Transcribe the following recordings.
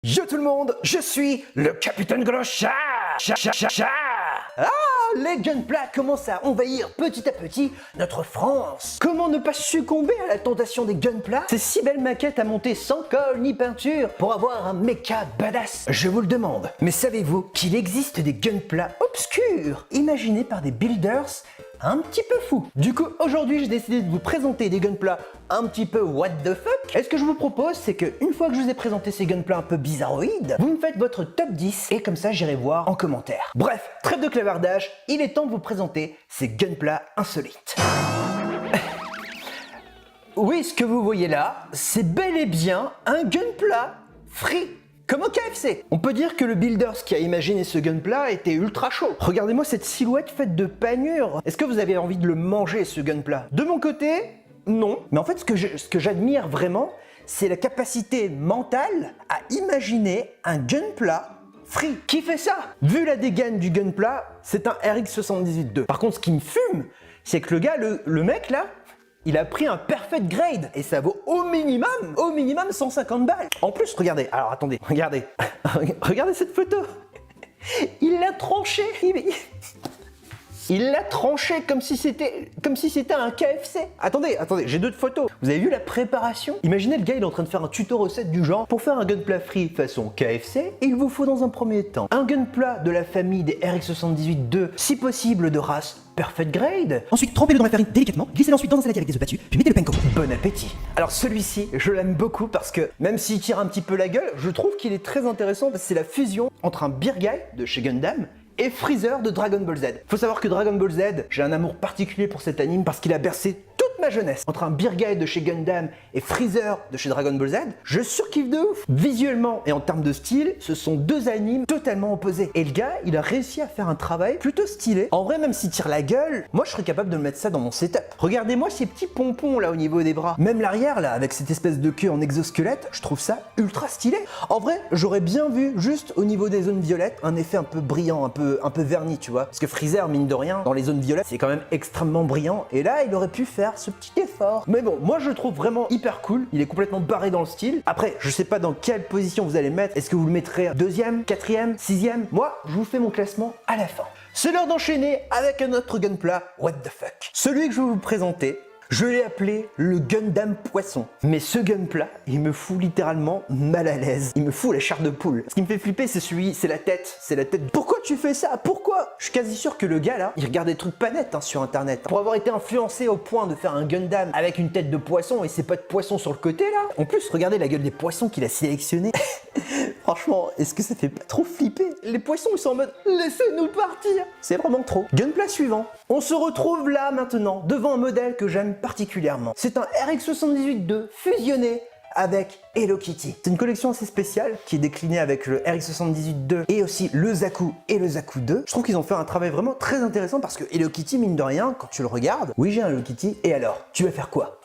Yo tout le monde, je suis le Capitaine Glochard. Ah, les gunpla commencent à envahir petit à petit notre France. Comment ne pas succomber à la tentation des gunpla? Ces si belles maquettes à monter sans colle ni peinture pour avoir un méca badass, je vous le demande. Mais savez-vous qu'il existe des gunpla obscurs, imaginés par des builders un petit peu fous? Du coup, aujourd'hui, j'ai décidé de vous présenter des gunpla un petit peu what the fuck. Et ce que je vous propose, c'est que une fois que je vous ai présenté ces gunpla un peu bizarroïdes, vous me faites votre top 10 et comme ça, j'irai voir en commentaire. Bref, trêve de clavardage, il est temps de vous présenter ces gunpla insolites. Oui, ce que vous voyez là, c'est bel et bien un gunpla free. Comme au KFC. On peut dire que le builders qui a imaginé ce gunpla était ultra chaud. Regardez-moi cette silhouette faite de panure. Est-ce que vous avez envie de le manger, ce gunpla? De mon côté, non. Mais en fait, ce que j'admire vraiment, c'est la capacité mentale à imaginer un gunpla free. Qui fait ça? Vu la dégaine du gunpla, c'est un RX78-2. Par contre, ce qui me fume, c'est que le gars, le mec là, il a pris un perfect grade et ça vaut au minimum 150 balles. En plus, regardez, alors attendez, regardez, regardez cette photo. Il l'a tranché. Il l'a tranché comme si c'était un KFC. Attendez, j'ai d'autres photos. Vous avez vu la préparation? Imaginez le gars, il est en train de faire un tuto recette du genre. Pour faire un gunpla free façon KFC, il vous faut dans un premier temps un gunpla de la famille des RX78-2, si possible de race perfect grade. Ensuite, trempez-le dans la farine délicatement, glissez-le ensuite dans un saladier avec des œufs battus, puis mettez le panko. Bon appétit. Alors celui-ci, je l'aime beaucoup parce que même s'il tire un petit peu la gueule, je trouve qu'il est très intéressant parce que c'est la fusion entre un Beer Guy de chez Gundam et Freezer de Dragon Ball Z. Faut savoir que Dragon Ball Z, j'ai un amour particulier pour cet anime parce qu'il a bercé toute ma jeunesse. Entre un Beer Guy de chez Gundam et Freezer de chez Dragon Ball Z, je surkiffe de ouf. Visuellement et en termes de style, ce sont deux animes totalement opposés. Et le gars, il a réussi à faire un travail plutôt stylé. En vrai, même s'il tire la gueule, moi je serais capable de mettre ça dans mon setup. Regardez-moi ces petits pompons là au niveau des bras. Même l'arrière là, avec cette espèce de queue en exosquelette, je trouve ça ultra stylé. En vrai, j'aurais bien vu juste au niveau des zones violettes, un effet un peu brillant, un peu verni, tu vois. Parce que Freezer, mine de rien, dans les zones violettes, c'est quand même extrêmement brillant. Et là, il aurait pu faire ce petit effort. Mais bon, moi je le trouve vraiment hyper cool. Il est complètement barré dans le style. Après, je sais pas dans quelle position vous allez le mettre. Est-ce que vous le mettrez deuxième, quatrième, sixième? Moi, je vous fais mon classement à la fin. C'est l'heure d'enchaîner avec un autre gunpla what the fuck. Celui que je vais vous présenter, je l'ai appelé le Gundam Poisson. Mais ce gunpla, il me fout littéralement mal à l'aise. Il me fout la chair de poule. Ce qui me fait flipper, c'est la tête. C'est la tête. Pourquoi tu fais ça? Pourquoi? Je suis quasi sûr que le gars là, il regarde des trucs pas nets sur internet. Pour avoir été influencé au point de faire un Gundam avec une tête de poisson et ses pas de poisson sur le côté là. En plus, regardez la gueule des poissons qu'il a sélectionné. Franchement, est-ce que ça fait pas trop flipper? Les poissons, ils sont en mode laissez-nous partir. C'est vraiment trop. Gunpla suivant. On se retrouve là maintenant devant un modèle que j'aime particulièrement. C'est un RX78-2 fusionné avec Hello Kitty. C'est une collection assez spéciale qui est déclinée avec le RX78-2 et aussi le Zaku et le Zaku 2. Je trouve qu'ils ont fait un travail vraiment très intéressant parce que Hello Kitty, mine de rien, quand tu le regardes, oui j'ai un Hello Kitty, et alors, tu vas faire quoi?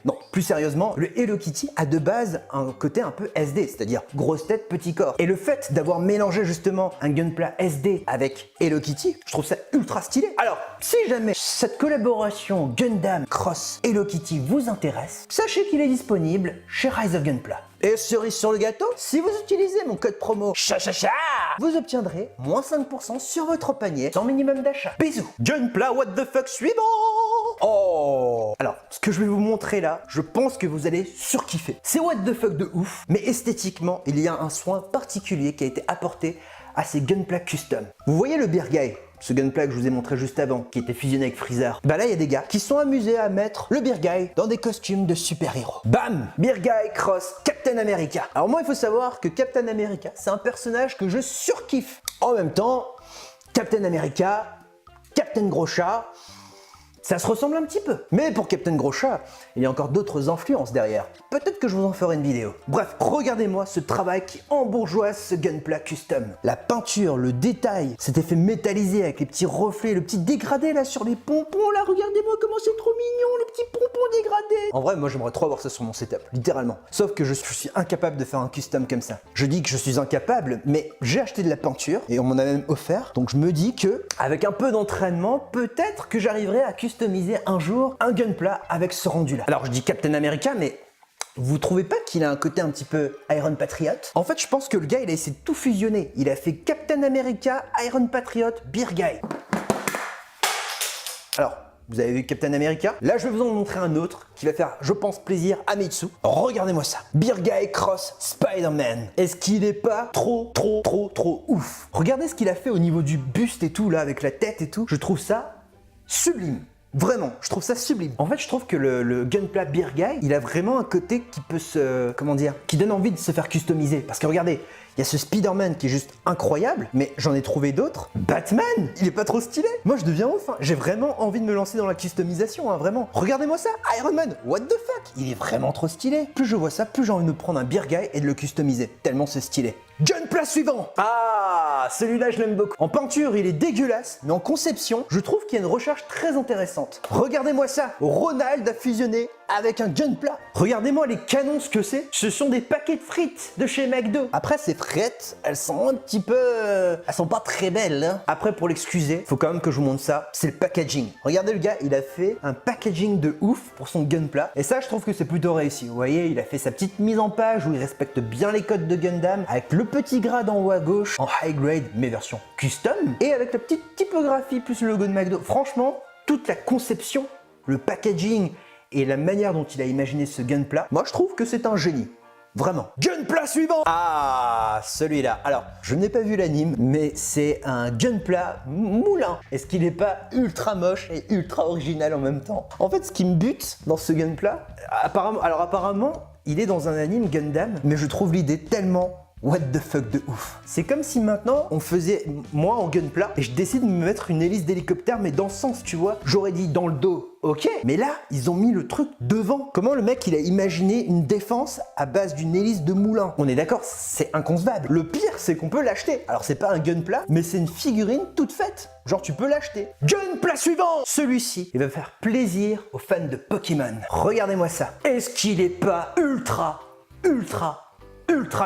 Non, plus sérieusement, le Hello Kitty a de base un côté un peu SD, c'est-à-dire grosse tête, petit corps. Et le fait d'avoir mélangé justement un gunpla SD avec Hello Kitty, je trouve ça ultra stylé. Alors, si jamais cette collaboration Gundam Cross Hello Kitty vous intéresse, sachez qu'il est disponible chez Rise of Gunpla. Et cerise sur le gâteau, si vous utilisez mon code promo CHACHACHA, vous obtiendrez moins 5% sur votre panier sans minimum d'achat. Bisous. Gunpla what the fuck suivant. Oh! Alors, ce que je vais vous montrer là, je pense que vous allez surkiffer. C'est what the fuck de ouf, mais esthétiquement, il y a un soin particulier qui a été apporté à ces gunpla custom. Vous voyez le Beer Guy, ce gunpla que je vous ai montré juste avant, qui était fusionné avec Freezer. Bah là, il y a des gars qui sont amusés à mettre le Beer Guy dans des costumes de super-héros. Bam! Beer Guy cross Captain America. Alors moi, il faut savoir que Captain America, c'est un personnage que je surkiffe. En même temps, Captain America, Captain Gros Chat, ça se ressemble un petit peu. Mais pour Captain Gros Chat, il y a encore d'autres influences derrière. Peut-être que je vous en ferai une vidéo. Bref, regardez-moi ce travail qui embourgeoise ce gunpla custom. La peinture, le détail, cet effet métallisé avec les petits reflets, le petit dégradé là sur les pompons là, regardez-moi comment c'est trop mignon, le petit pompon dégradé. En vrai, moi j'aimerais trop avoir ça sur mon setup, littéralement. Sauf que je suis incapable de faire un custom comme ça. Je dis que je suis incapable, mais j'ai acheté de la peinture et on m'en a même offert. Donc je me dis que, avec un peu d'entraînement, peut-être que j'arriverai à customiser un jour un gunpla avec ce rendu là. Alors je dis Captain America, mais Vous trouvez pas qu'il a un côté un petit peu Iron Patriot? En fait, je pense que le gars, il a essayé de tout fusionner. Il a fait Captain America, Iron Patriot, Beer Guy. Alors, vous avez vu Captain America? Là, je vais vous en montrer un autre qui va faire, je pense, plaisir à Mitsu. Regardez-moi ça. Beer Guy cross Spider-Man. Est-ce qu'il est pas trop ouf? Regardez ce qu'il a fait au niveau du buste et tout, là, avec la tête et tout. Je trouve ça sublime. Vraiment, je trouve ça sublime. En fait, je trouve que le Gunpla Beer Guy, il a vraiment un côté qui peut se... Comment dire? Qui donne envie de se faire customiser. Parce que regardez, il y a ce Spider-Man qui est juste incroyable, mais j'en ai trouvé d'autres. Batman, il est pas trop stylé. Moi, je deviens ouf. Hein. J'ai vraiment envie de me lancer dans la customisation, hein, vraiment. Regardez-moi ça, Iron Man, what the fuck? Il est vraiment trop stylé. Plus je vois ça, plus j'ai envie de me prendre un Beer Guy et de le customiser. Tellement c'est stylé. Gunpla suivant. Ah, celui-là, je l'aime beaucoup. En peinture, il est dégueulasse, mais en conception, je trouve qu'il y a une recherche très intéressante. Regardez-moi ça, Ronald a fusionné avec un Gunpla. Regardez-moi les canons, ce que c'est. Ce sont des paquets de frites de chez McDo. Après, ces frites, elles sont un petit peu... Elles sont pas très belles. Hein. Après, pour l'excuser, faut quand même que je vous montre ça. C'est le packaging. Regardez le gars, il a fait un packaging de ouf pour son Gunpla. Et ça, je trouve que c'est plutôt réussi. Vous voyez, il a fait sa petite mise en page où il respecte bien les codes de Gundam avec le petit grade en haut à gauche en high grade, mais version custom. Et avec la petite typographie plus le logo de McDo. Franchement, toute la conception, le packaging et la manière dont il a imaginé ce Gunpla, moi je trouve que c'est un génie. Vraiment. Gunpla suivant. Ah, celui-là. Alors, je n'ai pas vu l'anime, mais c'est un Gunpla moulin. Est-ce qu'il n'est pas ultra moche et ultra original en même temps? En fait, ce qui me bute dans ce Gunpla, apparemment, il est dans un anime Gundam, mais je trouve l'idée tellement... What the fuck de ouf. C'est comme si maintenant on faisait moi en Gunpla et je décide de me mettre une hélice d'hélicoptère mais dans le sens, tu vois. J'aurais dit dans le dos, ok. Mais là, ils ont mis le truc devant. Comment le mec il a imaginé une défense à base d'une hélice de moulin? On est d'accord, c'est inconcevable. Le pire, c'est qu'on peut l'acheter. Alors c'est pas un Gunpla, mais c'est une figurine toute faite. Genre tu peux l'acheter. Gunpla suivant. Celui-ci, il va faire plaisir aux fans de Pokémon. Regardez-moi ça. Est-ce qu'il est pas ultra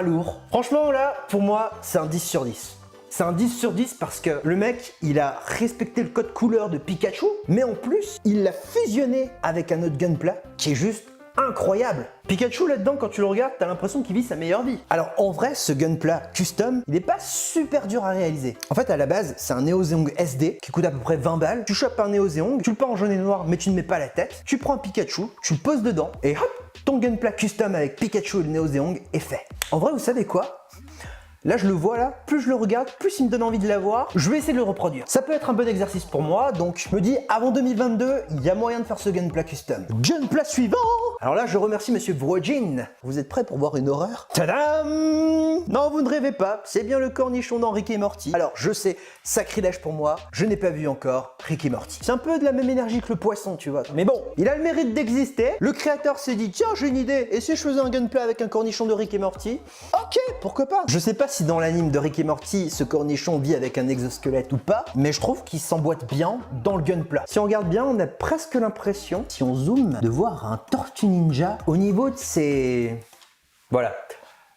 lourd? Franchement là, pour moi, c'est un 10 sur 10. C'est un 10 sur 10 parce que le mec, il a respecté le code couleur de Pikachu, mais en plus, il l'a fusionné avec un autre Gunpla qui est juste incroyable. Pikachu là-dedans, quand tu le regardes, t'as l'impression qu'il vit sa meilleure vie. Alors en vrai, ce Gunpla custom, il n'est pas super dur à réaliser. En fait, à la base, c'est un Neo Zeong SD qui coûte à peu près 20 balles. Tu chopes un Neo Zeong, tu le peins en jaune et noir, mais tu ne mets pas la tête. Tu prends un Pikachu, tu le poses dedans, et hop, ton Gunpla custom avec Pikachu et le Neo Zeong est fait. En vrai, vous savez quoi? Là, je le vois là, plus je le regarde, plus il me donne envie de l'avoir. Je vais essayer de le reproduire. Ça peut être un bon exercice pour moi, donc je me dis, avant 2022, il y a moyen de faire ce Gunpla custom. Gunpla suivant. Alors là, je remercie Monsieur Vrojin. Vous êtes prêts pour voir une horreur? Tadam! Non, vous ne rêvez pas, c'est bien le cornichon dans Rick et Morty. Alors, je sais, sacrilège pour moi, je n'ai pas vu encore Rick et Morty. C'est un peu de la même énergie que le poisson, tu vois. Mais bon, il a le mérite d'exister. Le créateur s'est dit, tiens, j'ai une idée, et si je faisais un Gunpla avec un cornichon de Rick et Morty? Ok, pourquoi pas? Je sais pas si dans l'anime de Rick et Morty, ce cornichon vit avec un exosquelette ou pas, mais je trouve qu'il s'emboîte bien dans le Gunpla. Si on regarde bien, on a presque l'impression, si on zoome, de voir un Tortue Ninja au niveau de ses... Voilà.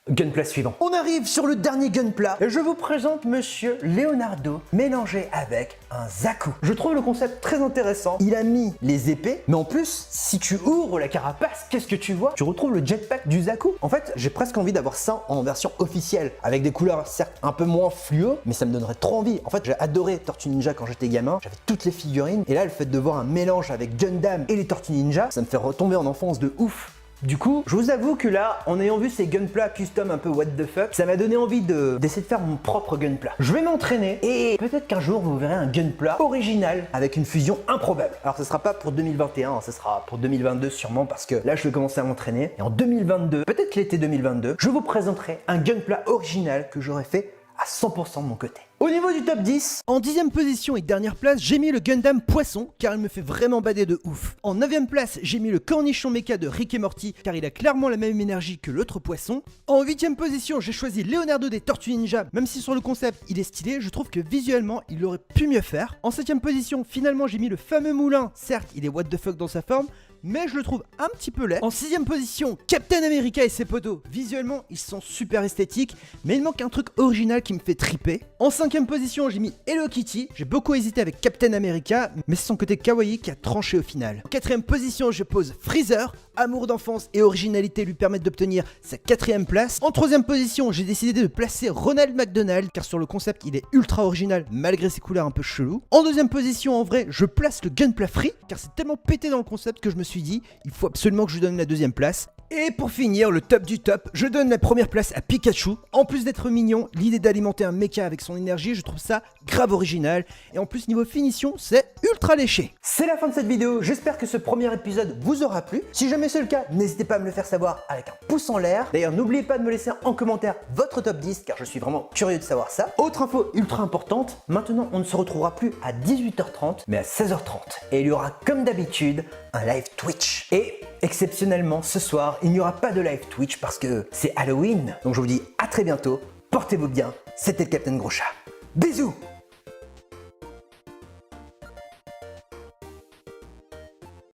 Gunpla suivant. On arrive sur le dernier Gunpla et je vous présente Monsieur Leonardo mélangé avec un Zaku. Je trouve le concept très intéressant. Il a mis les épées, mais en plus, si tu ouvres la carapace, qu'est-ce que tu vois? Tu retrouves le jetpack du Zaku. En fait, j'ai presque envie d'avoir ça en version officielle, avec des couleurs certes un peu moins fluo, mais ça me donnerait trop envie. En fait, j'ai adoré Tortue Ninja quand j'étais gamin, j'avais toutes les figurines, et là, le fait de voir un mélange avec Gundam et les Tortues Ninja, ça me fait retomber en enfance de ouf. Du coup, je vous avoue que là, en ayant vu ces Gunpla custom un peu what the fuck, ça m'a donné envie d'essayer de faire mon propre Gunpla. Je vais m'entraîner et peut-être qu'un jour vous verrez un Gunpla original avec une fusion improbable. Alors ce sera pas pour 2021, ce sera pour 2022 sûrement parce que là je vais commencer à m'entraîner. Et en 2022, peut-être l'été 2022, je vous présenterai un Gunpla original que j'aurais fait à 100% de mon côté. Au niveau du top 10, En 10ème position et dernière place, j'ai mis le Gundam Poisson car il me fait vraiment bader de ouf. En 9ème place, j'ai mis le cornichon mecha de Rick et Morty car il a clairement la même énergie que l'autre poisson. En 8ème position, j'ai choisi Leonardo des Tortues Ninja, même si sur le concept il est stylé, je trouve que visuellement il aurait pu mieux faire. En 7ème position, finalement j'ai mis le fameux moulin, certes il est what the fuck dans sa forme, mais je le trouve un petit peu laid. En 6ème position, Captain America et ses poteaux. Visuellement, ils sont super esthétiques, mais il manque un truc original qui me fait triper. En 5ème position, j'ai mis Hello Kitty. J'ai beaucoup hésité avec Captain America, mais c'est son côté kawaii qui a tranché au final. En 4ème position, je pose Freezer. Amour d'enfance et originalité lui permettent d'obtenir sa 4ème place. En 3ème position, j'ai décidé de placer Ronald McDonald, car sur le concept, il est ultra original malgré ses couleurs un peu cheloues. En 2ème position, en vrai, je place le Gunpla Free, car c'est tellement pété dans le concept que je me suis dit, il faut absolument que je lui donne la 2ème place. Et pour finir, le top du top, je donne la première place à Pikachu. En plus d'être mignon, l'idée d'alimenter un mecha avec son énergie, je trouve ça grave original. Et en plus, niveau finition, c'est ultra léché. C'est la fin de cette vidéo, j'espère que ce premier épisode vous aura plu. Si jamais c'est le cas, n'hésitez pas à me le faire savoir avec un pouce en l'air. D'ailleurs, n'oubliez pas de me laisser en commentaire votre top 10, car je suis vraiment curieux de savoir ça. Autre info ultra importante, maintenant on ne se retrouvera plus à 18h30, mais à 16h30. Et il y aura comme d'habitude un live Twitch. Et exceptionnellement, ce soir, il n'y aura pas de live Twitch parce que c'est Halloween. Donc je vous dis à très bientôt, portez-vous bien, c'était le Captain Gros Chat. Bisous!